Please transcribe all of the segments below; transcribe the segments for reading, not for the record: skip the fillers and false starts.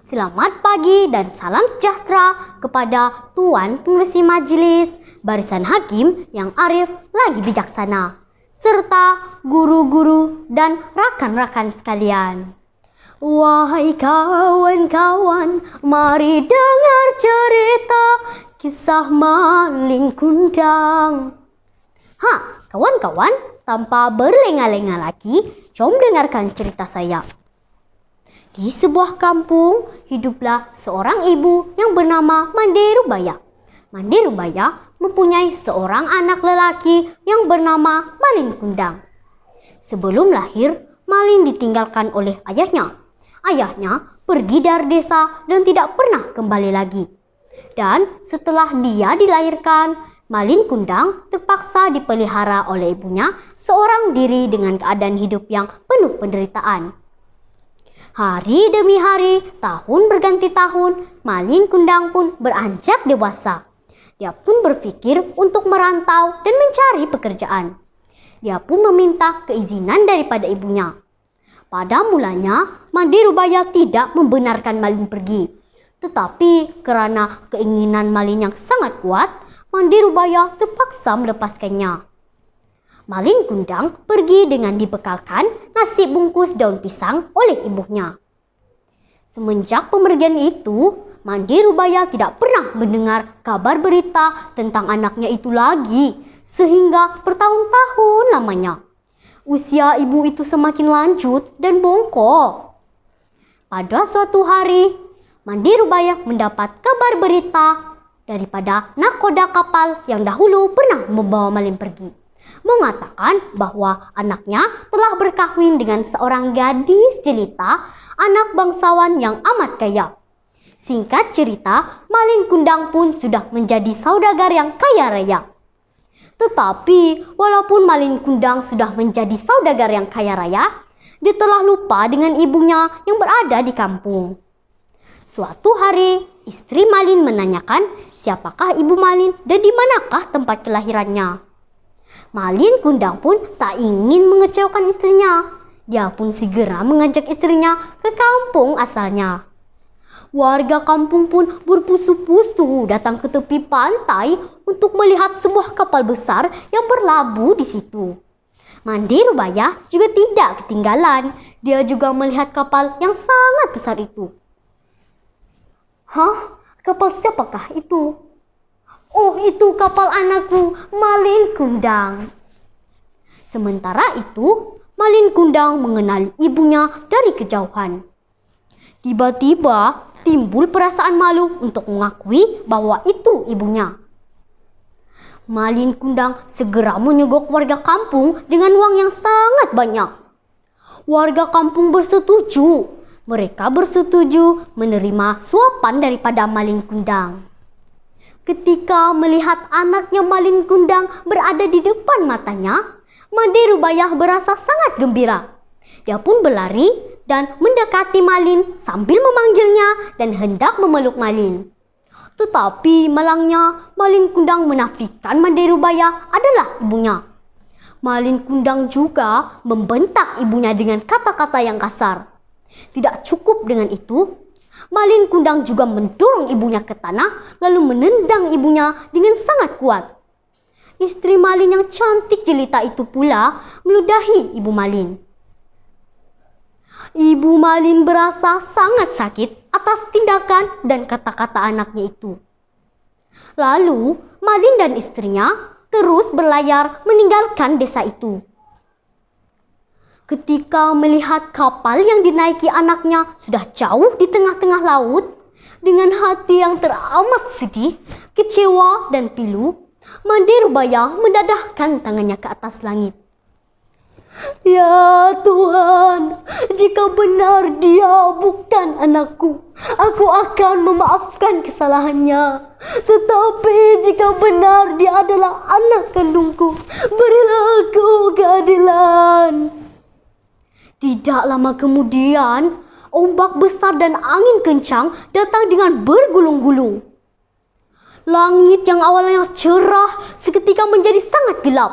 Selamat pagi dan salam sejahtera kepada Tuan Pengerusi Majelis, barisan hakim yang arif lagi bijaksana, serta guru-guru dan rakan-rakan sekalian. Wahai kawan-kawan, mari dengar cerita kisah maling kundang. Kawan-kawan, tanpa berlenga-lenga lagi, jom dengarkan cerita saya. Di sebuah kampung, hiduplah seorang ibu yang bernama Mande Rubaya. Mande Rubaya mempunyai seorang anak lelaki yang bernama Malin Kundang. Sebelum lahir, Malin ditinggalkan oleh ayahnya. Ayahnya pergi dari desa dan tidak pernah kembali lagi. Dan setelah dia dilahirkan, Malin Kundang terpaksa dipelihara oleh ibunya seorang diri dengan keadaan hidup yang penuh penderitaan. Hari demi hari, tahun berganti tahun, Malin Kundang pun beranjak dewasa. Dia pun berpikir untuk merantau dan mencari pekerjaan. Dia pun meminta keizinan daripada ibunya. Pada mulanya, Mande Rubaya tidak membenarkan Malin pergi. Tetapi karena keinginan Malin yang sangat kuat, Mande Rubaya terpaksa melepaskannya. Malin Kundang pergi dengan dibekalkan nasi bungkus daun pisang oleh ibunya. Semenjak pemergian itu, Mande Rubaya tidak pernah mendengar kabar berita tentang anaknya itu lagi, sehingga bertahun-tahun lamanya. Usia ibu itu semakin lanjut dan bongkok. Pada suatu hari, Mande Rubaya mendapat kabar berita daripada nakoda kapal yang dahulu pernah membawa Malin pergi, mengatakan bahwa anaknya telah berkahwin dengan seorang gadis jelita, anak bangsawan yang amat kaya. Singkat cerita, Malin Kundang pun sudah menjadi saudagar yang kaya raya. Tetapi, walaupun Malin Kundang sudah menjadi saudagar yang kaya raya, dia telah lupa dengan ibunya yang berada di kampung. Suatu hari, istri Malin menanyakan siapakah ibu Malin dan di manakah tempat kelahirannya. Malin Kundang pun tak ingin mengecewakan istrinya. Dia pun segera mengajak istrinya ke kampung asalnya. Warga kampung pun berpusu-pusu datang ke tepi pantai untuk melihat sebuah kapal besar yang berlabuh di situ. Mande Rubaya juga tidak ketinggalan. Dia juga melihat kapal yang sangat besar itu. Kapal siapakah itu? Oh, itu kapal anakku, Malin Kundang. Sementara itu, Malin Kundang mengenali ibunya dari kejauhan. Tiba-tiba timbul perasaan malu untuk mengakui bahwa itu ibunya. Malin Kundang segera menyogok warga kampung dengan uang yang sangat banyak. Warga kampung bersetuju. Mereka bersetuju menerima suapan daripada Malin Kundang. Ketika melihat anaknya Malin Kundang berada di depan matanya, Mande Rubaya berasa sangat gembira. Dia pun berlari dan mendekati Malin sambil memanggilnya dan hendak memeluk Malin. Tetapi malangnya, Malin Kundang menafikan Mande Rubaya adalah ibunya. Malin Kundang juga membentak ibunya dengan kata-kata yang kasar. Tidak cukup dengan itu, Malin Kundang juga mendorong ibunya ke tanah lalu menendang ibunya dengan sangat kuat. Istri Malin yang cantik jelita itu pula meludahi ibu Malin. Ibu Malin berasa sangat sakit atas tindakan dan kata-kata anaknya itu. Lalu Malin dan istrinya terus berlayar meninggalkan desa itu. Ketika melihat kapal yang dinaiki anaknya sudah jauh di tengah-tengah laut, dengan hati yang teramat sedih, kecewa dan pilu, Mande Rubaya mendadahkan tangannya ke atas langit. Ya Tuhan, jika benar dia bukan anakku, aku akan memaafkan kesalahannya. Tetapi jika benar dia adalah anak kandungku, berilah aku keadilan. Tidak lama kemudian, ombak besar dan angin kencang datang dengan bergulung-gulung. Langit yang awalnya cerah seketika menjadi sangat gelap.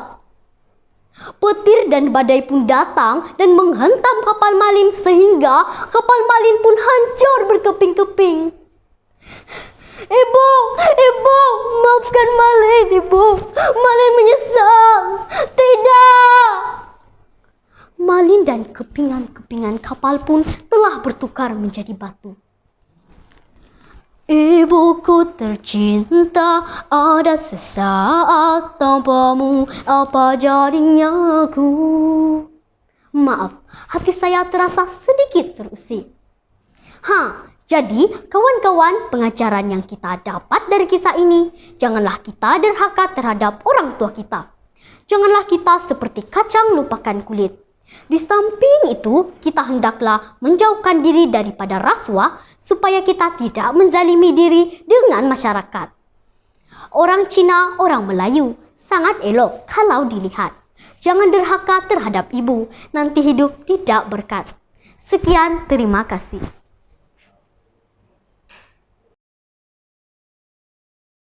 Petir dan badai pun datang dan menghentam kapal Malin sehingga kapal Malin pun hancur berkeping-keping kepingan-kepingan kapal pun telah bertukar menjadi batu. Ibuku tercinta, ada sesaat tanpamu, apa jadinya aku? Maaf, hati saya terasa sedikit terusik. Jadi kawan-kawan, pengajaran yang kita dapat dari kisah ini, janganlah kita derhaka terhadap orang tua kita. Janganlah kita seperti kacang lupakan kulit. Di samping itu, kita hendaklah menjauhkan diri daripada rasuah supaya kita tidak menzalimi diri dengan masyarakat. Orang Cina, orang Melayu, sangat elok kalau dilihat. Jangan derhaka terhadap ibu, nanti hidup tidak berkat. Sekian, terima kasih.